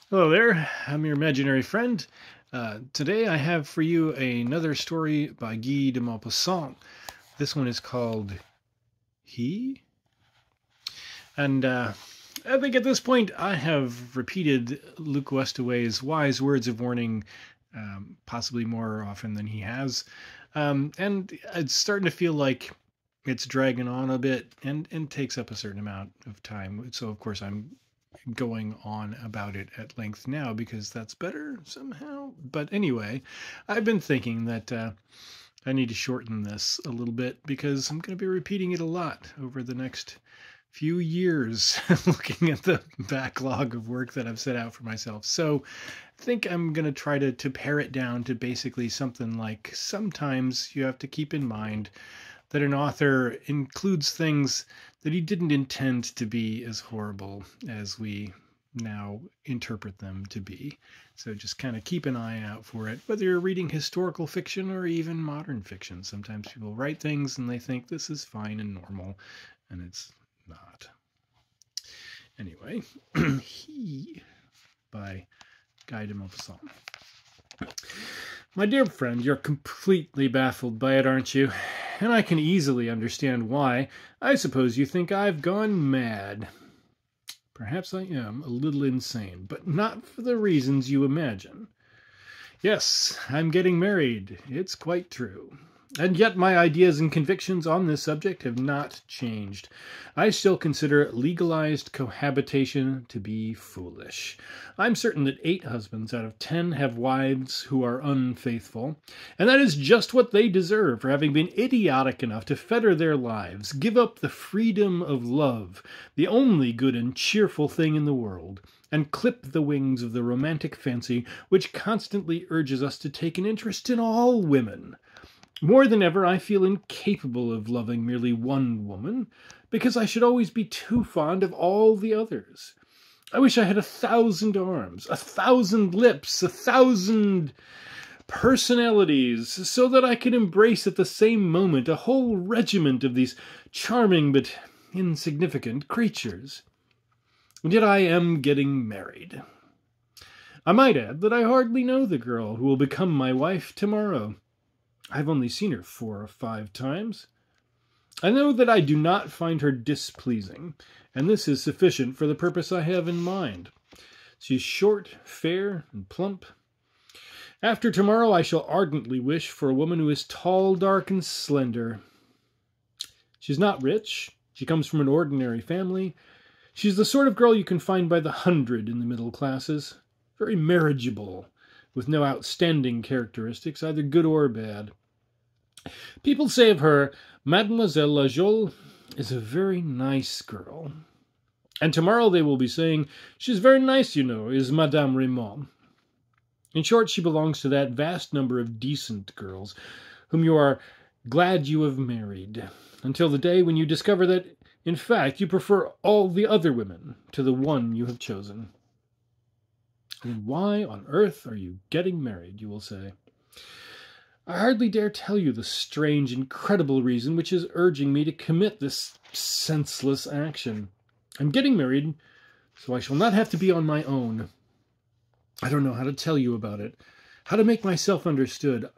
Hello there, I'm your imaginary friend. Today I have for you another story by Guy de Maupassant. This one is called He? And I think at this point I have repeated Luc Westaway's wise words of warning possibly more often than he has. And it's starting to feel like it's dragging on a bit and takes up a certain amount of time. So, of course, I'm going on about it at length now because that's better somehow. But anyway, I've been thinking that I need to shorten this a little bit because I'm going to be repeating it a lot over the next few years, looking at the backlog of work that I've set out for myself. So I think I'm going to try to pare it down to basically something like sometimes you have to keep in mind that an author includes things that he didn't intend to be as horrible as we now interpret them to be. So just kind of keep an eye out for it, whether you're reading historical fiction or even modern fiction. Sometimes people write things and they think this is fine and normal, and it's not. Anyway, He by Guy de Maupassant. My dear friend, you're completely baffled by it, aren't you? And I can easily understand why. I suppose you think I've gone mad. Perhaps I am a little insane, but not for the reasons you imagine. Yes, I'm getting married. It's quite true. And yet my ideas and convictions on this subject have not changed. I still consider legalized cohabitation to be foolish. I'm certain that 8 husbands out of 10 have wives who are unfaithful, and that is just what they deserve for having been idiotic enough to fetter their lives, give up the freedom of love, the only good and cheerful thing in the world, and clip the wings of the romantic fancy which constantly urges us to take an interest in all women. More than ever, I feel incapable of loving merely one woman, because I should always be too fond of all the others. I wish I had 1,000 arms, 1,000 lips, 1,000 personalities, so that I could embrace at the same moment a whole regiment of these charming but insignificant creatures. And yet I am getting married. I might add that I hardly know the girl who will become my wife tomorrow. I've only seen her 4 or 5 times. I know that I do not find her displeasing, and this is sufficient for the purpose I have in mind. She's short, fair, and plump. After tomorrow I shall ardently wish for a woman who is tall, dark, and slender. She's not rich. She comes from an ordinary family. She's the sort of girl you can find by the 100 in the middle classes. Very marriageable, with no outstanding characteristics, either good or bad. People say of her, Mademoiselle Lajoie is a very nice girl. And tomorrow they will be saying, she's very nice, you know, is Madame Raymond. In short, she belongs to that vast number of decent girls whom you are glad you have married, until the day when you discover that, in fact, you prefer all the other women to the one you have chosen. And why on earth are you getting married, you will say. I hardly dare tell you the strange, incredible reason which is urging me to commit this senseless action. I'm getting married, so I shall not have to be on my own. I don't know how to tell you about it, how to make myself understood.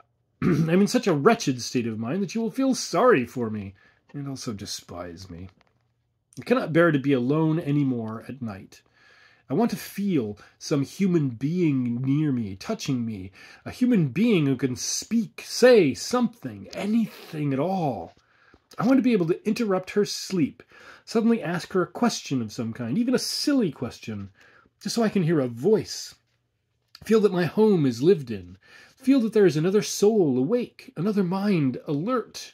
I'm in such a wretched state of mind that you will feel sorry for me, and also despise me. I cannot bear to be alone any more at night. I want to feel some human being near me, touching me, a human being who can speak, say something, anything at all. I want to be able to interrupt her sleep, suddenly ask her a question of some kind, even a silly question, just so I can hear a voice, feel that my home is lived in, feel that there is another soul awake, another mind alert.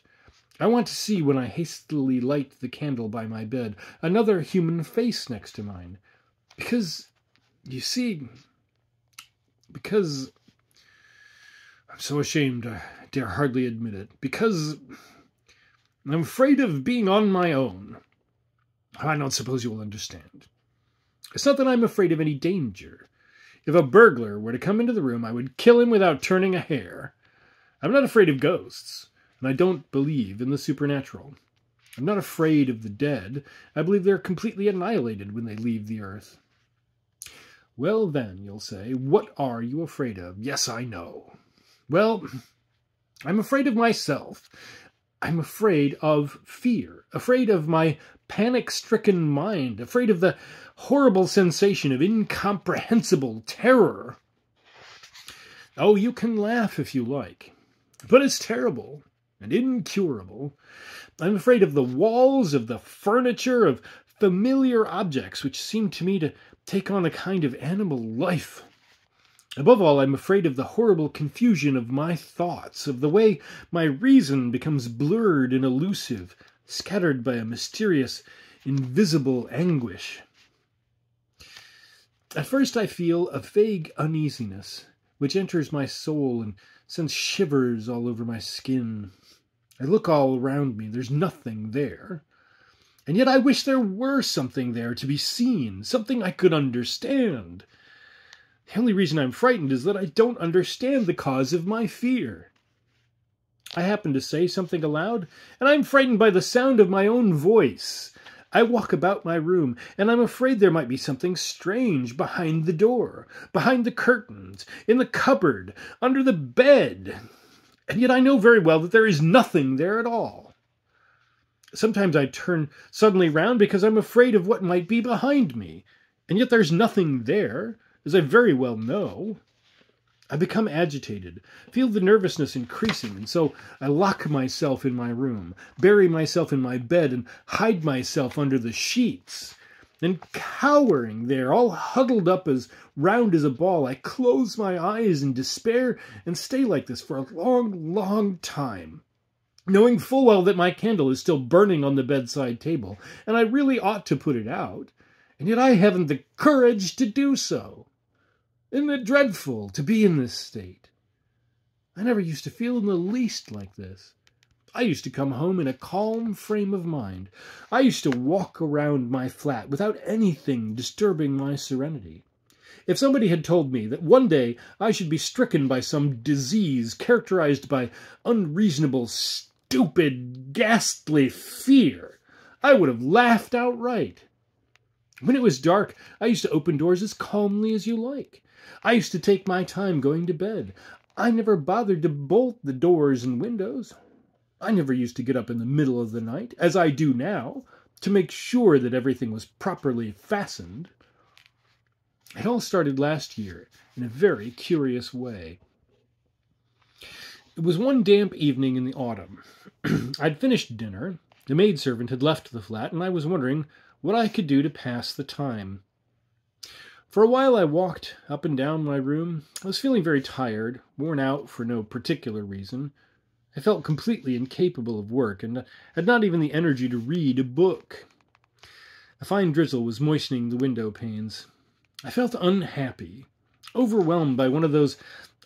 I want to see, when I hastily light the candle by my bed, another human face next to mine. Because, you see, I'm so ashamed I dare hardly admit it, because I'm afraid of being on my own. I don't suppose you will understand. It's not that I'm afraid of any danger. If a burglar were to come into the room, I would kill him without turning a hair. I'm not afraid of ghosts, and I don't believe in the supernatural. I'm not afraid of the dead. I believe they're completely annihilated when they leave the earth. Well then, you'll say, what are you afraid of? Yes, I know. Well, I'm afraid of myself. I'm afraid of fear, afraid of my panic-stricken mind, afraid of the horrible sensation of incomprehensible terror. Oh, you can laugh if you like, but it's terrible and incurable. I'm afraid of the walls, of the furniture, of familiar objects which seem to me to take on a kind of animal life. Above all, I'm afraid of the horrible confusion of my thoughts, of the way my reason becomes blurred and elusive, scattered by a mysterious, invisible anguish. At first I feel a vague uneasiness, which enters my soul and sends shivers all over my skin. I look all around me. There's nothing there. And yet I wish there were something there to be seen, something I could understand. The only reason I'm frightened is that I don't understand the cause of my fear. I happen to say something aloud, and I'm frightened by the sound of my own voice. I walk about my room, and I'm afraid there might be something strange behind the door, behind the curtains, in the cupboard, under the bed. And yet I know very well that there is nothing there at all. Sometimes I turn suddenly round because I'm afraid of what might be behind me, and yet there's nothing there, as I very well know. I become agitated, feel the nervousness increasing, and so I lock myself in my room, bury myself in my bed, and hide myself under the sheets. Then, cowering there, all huddled up as round as a ball, I close my eyes in despair and stay like this for a long, long time, knowing full well that my candle is still burning on the bedside table, and I really ought to put it out, and yet I haven't the courage to do so. Isn't it dreadful to be in this state? I never used to feel in the least like this. I used to come home in a calm frame of mind. I used to walk around my flat without anything disturbing my serenity. If somebody had told me that one day I should be stricken by some disease characterized by unreasonable, stupid, ghastly fear, I would have laughed outright. When it was dark, I used to open doors as calmly as you like. I used to take my time going to bed. I never bothered to bolt the doors and windows. I never used to get up in the middle of the night, as I do now, to make sure that everything was properly fastened. It all started last year in a very curious way. It was one damp evening in the autumn. I'd finished dinner, the maidservant had left the flat, and I was wondering what I could do to pass the time. For a while I walked up and down my room. I was feeling very tired, worn out for no particular reason. I felt completely incapable of work, and had not even the energy to read a book. A fine drizzle was moistening the window panes. I felt unhappy, overwhelmed by one of those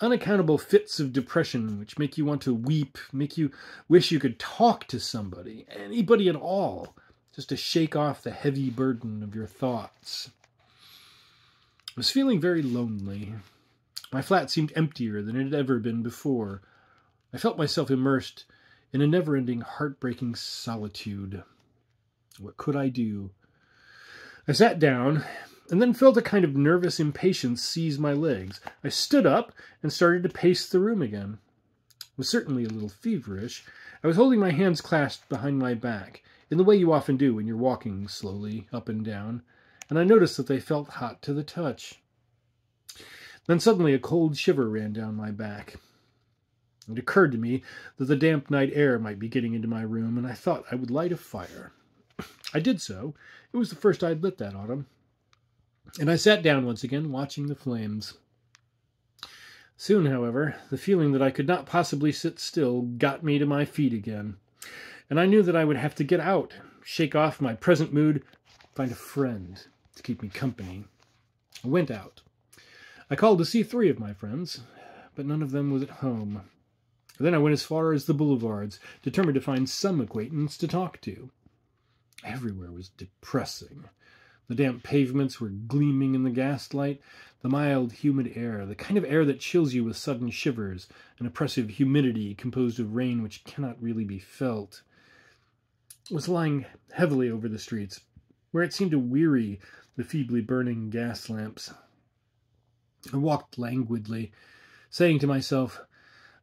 unaccountable fits of depression which make you want to weep, make you wish you could talk to somebody, anybody at all, just to shake off the heavy burden of your thoughts. I was feeling very lonely. My flat seemed emptier than it had ever been before. I felt myself immersed in a never-ending, heartbreaking solitude. What could I do? I sat down, and then felt a kind of nervous impatience seize my legs. I stood up and started to pace the room again. I was certainly a little feverish. I was holding my hands clasped behind my back, in the way you often do when you're walking slowly up and down, and I noticed that they felt hot to the touch. Then suddenly a cold shiver ran down my back. It occurred to me that the damp night air might be getting into my room, and I thought I would light a fire. I did so. It was the first I'd lit that autumn. And I sat down once again, watching the flames. Soon, however, the feeling that I could not possibly sit still got me to my feet again, and I knew that I would have to get out, shake off my present mood, find a friend to keep me company. I went out. I called to see 3 of my friends, but none of them was at home. Then I went as far as the boulevards, determined to find some acquaintance to talk to. Everywhere was depressing. The damp pavements were gleaming in the gaslight. The mild, humid air, the kind of air that chills you with sudden shivers, an oppressive humidity composed of rain which cannot really be felt, was lying heavily over the streets, where it seemed to weary the feebly burning gas lamps. I walked languidly, saying to myself,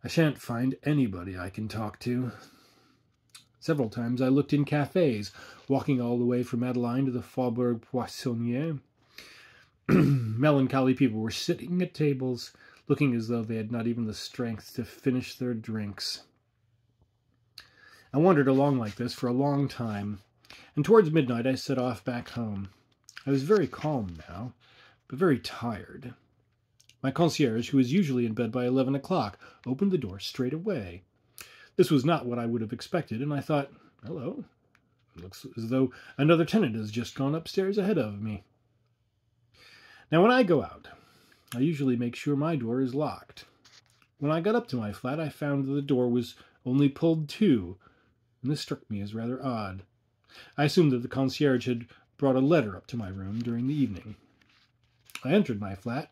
I shan't find anybody I can talk to. Several times I looked in cafes, walking all the way from Adeline to the Faubourg Poissonnier. Melancholy people were sitting at tables, looking as though they had not even the strength to finish their drinks. I wandered along like this for a long time, and towards midnight I set off back home. I was very calm now, but very tired. My concierge, who was usually in bed by 11 o'clock, opened the door straight away. This was not what I would have expected, and I thought, hello, looks as though another tenant has just gone upstairs ahead of me. Now, when I go out, I usually make sure my door is locked. When I got up to my flat, I found that the door was only pulled to, and this struck me as rather odd. I assumed that the concierge had brought a letter up to my room during the evening. I entered my flat.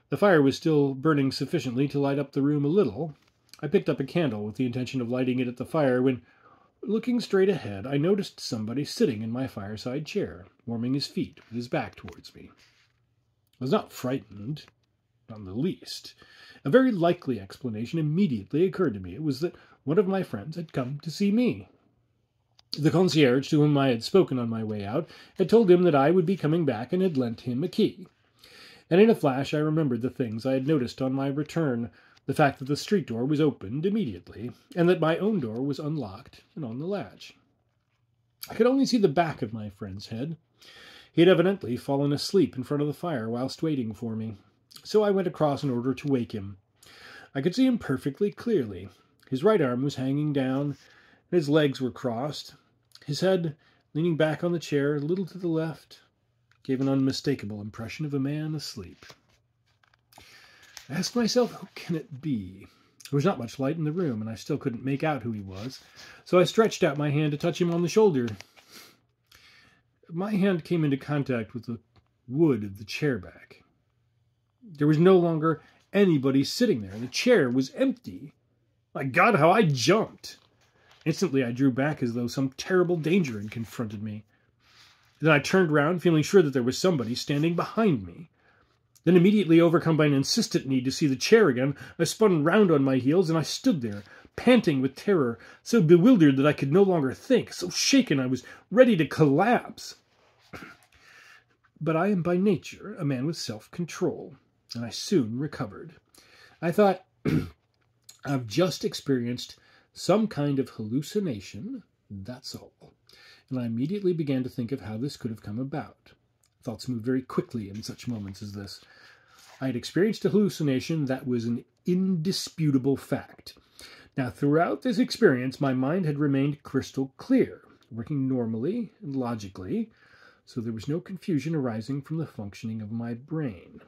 The fire was still burning sufficiently to light up the room a little. I picked up a candle with the intention of lighting it at the fire when, looking straight ahead, I noticed somebody sitting in my fireside chair, warming his feet with his back towards me. I was not frightened, not in the least. A very likely explanation immediately occurred to me. It was that one of my friends had come to see me. The concierge to whom I had spoken on my way out had told him that I would be coming back and had lent him a key. And in a flash I remembered the things I had noticed on my return, the fact that the street door was opened immediately, and that my own door was unlocked and on the latch. I could only see the back of my friend's head. He had evidently fallen asleep in front of the fire whilst waiting for me, so I went across in order to wake him. I could see him perfectly clearly. His right arm was hanging down, and his legs were crossed. His head, leaning back on the chair, a little to the left, gave an unmistakable impression of a man asleep. I asked myself, who can it be? There was not much light in the room, and I still couldn't make out who he was, so I stretched out my hand to touch him on the shoulder. My hand came into contact with the wood of the chair back. There was no longer anybody sitting there. The chair was empty. My God, how I jumped! Instantly I drew back as though some terrible danger had confronted me. Then I turned round, feeling sure that there was somebody standing behind me. Then, immediately overcome by an insistent need to see the chair again, I spun round on my heels, and I stood there, panting with terror, so bewildered that I could no longer think, so shaken I was ready to collapse. But I am by nature a man with self-control, and I soon recovered. I thought, I've just experienced some kind of hallucination, that's all. And I immediately began to think of how this could have come about. Thoughts move very quickly in such moments as this. I had experienced a hallucination that was an indisputable fact. Now, throughout this experience, my mind had remained crystal clear, working normally and logically, so there was no confusion arising from the functioning of my brain.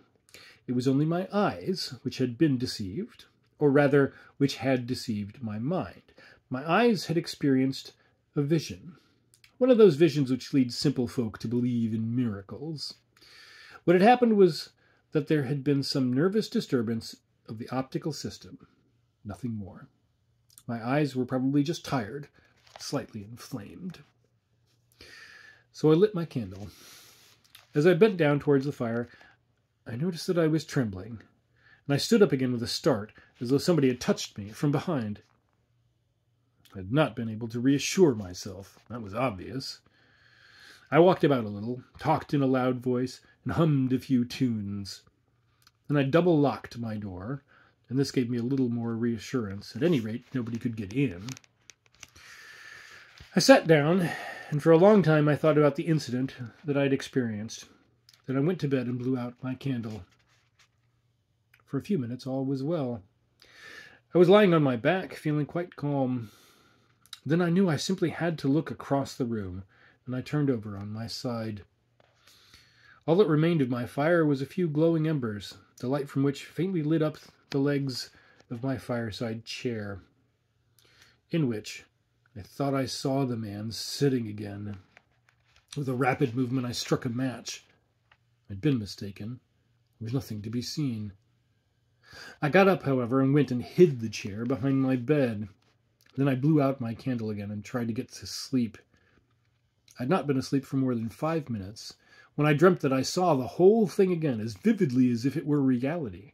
It was only my eyes which had been deceived, or rather, which had deceived my mind. My eyes had experienced a vision. One of those visions which lead simple folk to believe in miracles. What had happened was that there had been some nervous disturbance of the optical system. Nothing more. My eyes were probably just tired, slightly inflamed. So I lit my candle. As I bent down towards the fire, I noticed that I was trembling, and I stood up again with a start, as though somebody had touched me from behind. I had not been able to reassure myself. That was obvious. I walked about a little, talked in a loud voice, and hummed a few tunes. Then I double-locked my door, and this gave me a little more reassurance. At any rate, nobody could get in. I sat down, and for a long time I thought about the incident that I had experienced. Then I went to bed and blew out my candle. For a few minutes all was well. I was lying on my back, feeling quite calm. Then I knew I simply had to look across the room, and I turned over on my side. All that remained of my fire was a few glowing embers, the light from which faintly lit up the legs of my fireside chair, in which I thought I saw the man sitting again. With a rapid movement I struck a match. I'd been mistaken. There was nothing to be seen. I got up, however, and went and hid the chair behind my bed. Then I blew out my candle again and tried to get to sleep. I had not been asleep for more than 5 minutes when I dreamt that I saw the whole thing again as vividly as if it were reality.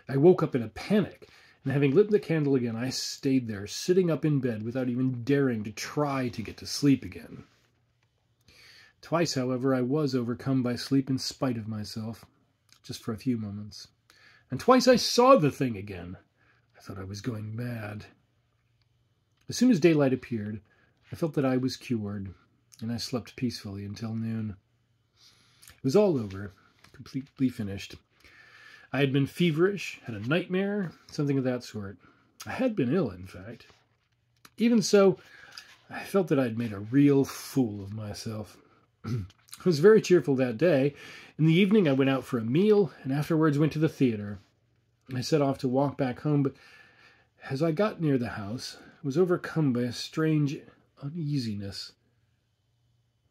I woke up in a panic, and having lit the candle again, I stayed there, sitting up in bed without even daring to try to get to sleep again. Twice, however, I was overcome by sleep in spite of myself, just for a few moments. And twice I saw the thing again. I thought I was going mad. As soon as daylight appeared, I felt that I was cured, and I slept peacefully until noon. It was all over, completely finished. I had been feverish, had a nightmare, something of that sort. I had been ill, in fact. Even so, I felt that I'd made a real fool of myself. I was very cheerful that day. In the evening, I went out for a meal, and afterwards went to the theater. I set off to walk back home, but as I got near the house, I was overcome by a strange uneasiness.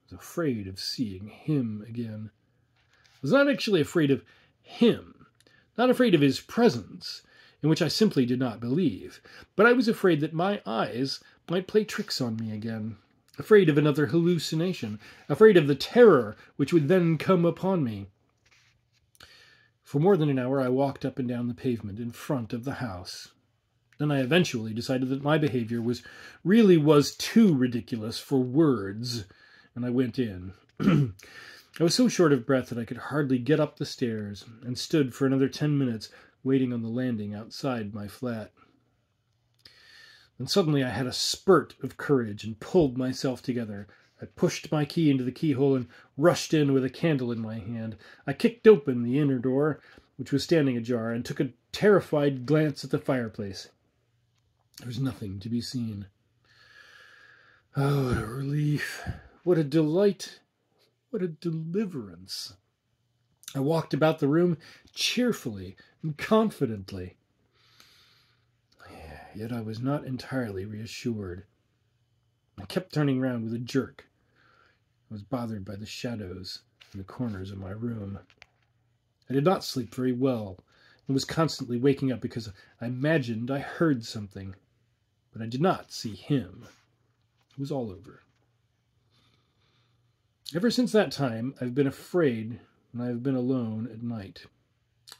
I was afraid of seeing him again. I was not actually afraid of him. Not afraid of his presence, in which I simply did not believe, but I was afraid that my eyes might play tricks on me again, afraid of another hallucination, afraid of the terror which would then come upon me. For more than an hour I walked up and down the pavement in front of the house. Then I eventually decided that my behavior was too ridiculous for words, and I went in. I was so short of breath that I could hardly get up the stairs, and stood for another 10 minutes waiting on the landing outside my flat. Then suddenly I had a spurt of courage and pulled myself together. I pushed my key into the keyhole and rushed in with a candle in my hand. I kicked open the inner door, which was standing ajar, and took a terrified glance at the fireplace. There was nothing to be seen. Oh, what a relief! What a delight! What a deliverance! I walked about the room cheerfully and confidently. Yet I was not entirely reassured. I kept turning round with a jerk. I was bothered by the shadows in the corners of my room. I did not sleep very well, and was constantly waking up because I imagined I heard something. But I did not see him. It was all over. Ever since that time, I've been afraid when I've been alone at night.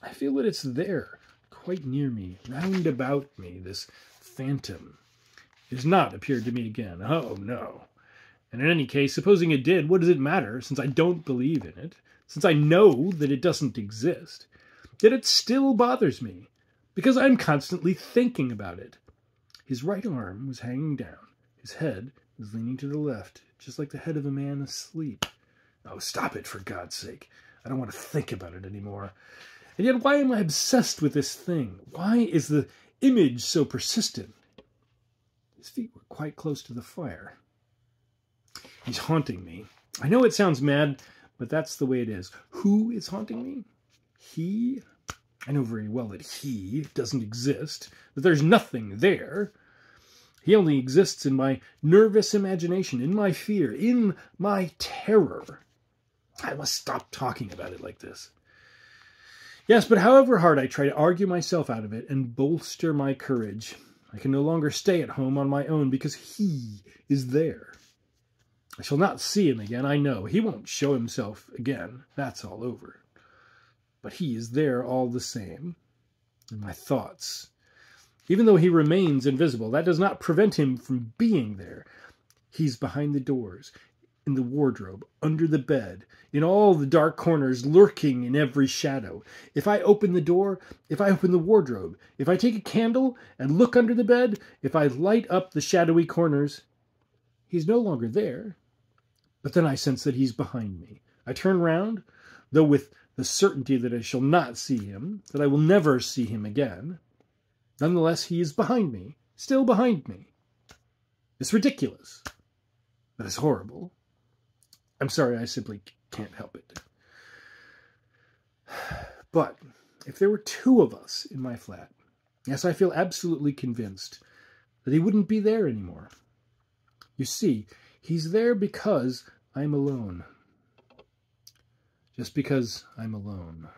I feel that it's there, quite near me, round about me, this phantom. It has not appeared to me again. Oh, no. And in any case, supposing it did, what does it matter, since I don't believe in it, since I know that it doesn't exist? Yet it still bothers me, because I'm constantly thinking about it. His right arm was hanging down. His head was leaning to the left, just like the head of a man asleep. Oh, stop it, for God's sake. I don't want to think about it anymore. And yet, why am I obsessed with this thing? Why is the image so persistent? His feet were quite close to the fire. He's haunting me. I know it sounds mad, but that's the way it is. Who is haunting me? He? I know very well that he doesn't exist, that there's nothing there. He only exists in my nervous imagination, in my fear, in my terror. I must stop talking about it like this. Yes, but however hard I try to argue myself out of it and bolster my courage, I can no longer stay at home on my own because he is there. I shall not see him again, I know. He won't show himself again. That's all over. But he is there all the same, in my thoughts. Even though he remains invisible, that does not prevent him from being there. He's behind the doors, in the wardrobe, under the bed, in all the dark corners, lurking in every shadow. If I open the door, if I open the wardrobe, if I take a candle and look under the bed, if I light up the shadowy corners, he's no longer there. But then I sense that he's behind me. I turn round, though with the certainty that I shall not see him, that I will never see him again. Nonetheless, he is behind me, still behind me. It's ridiculous, but it's horrible. I'm sorry, I simply can't help it. But if there were two of us in my flat, yes, I feel absolutely convinced that he wouldn't be there anymore. You see, he's there because I'm alone. Just because I'm alone.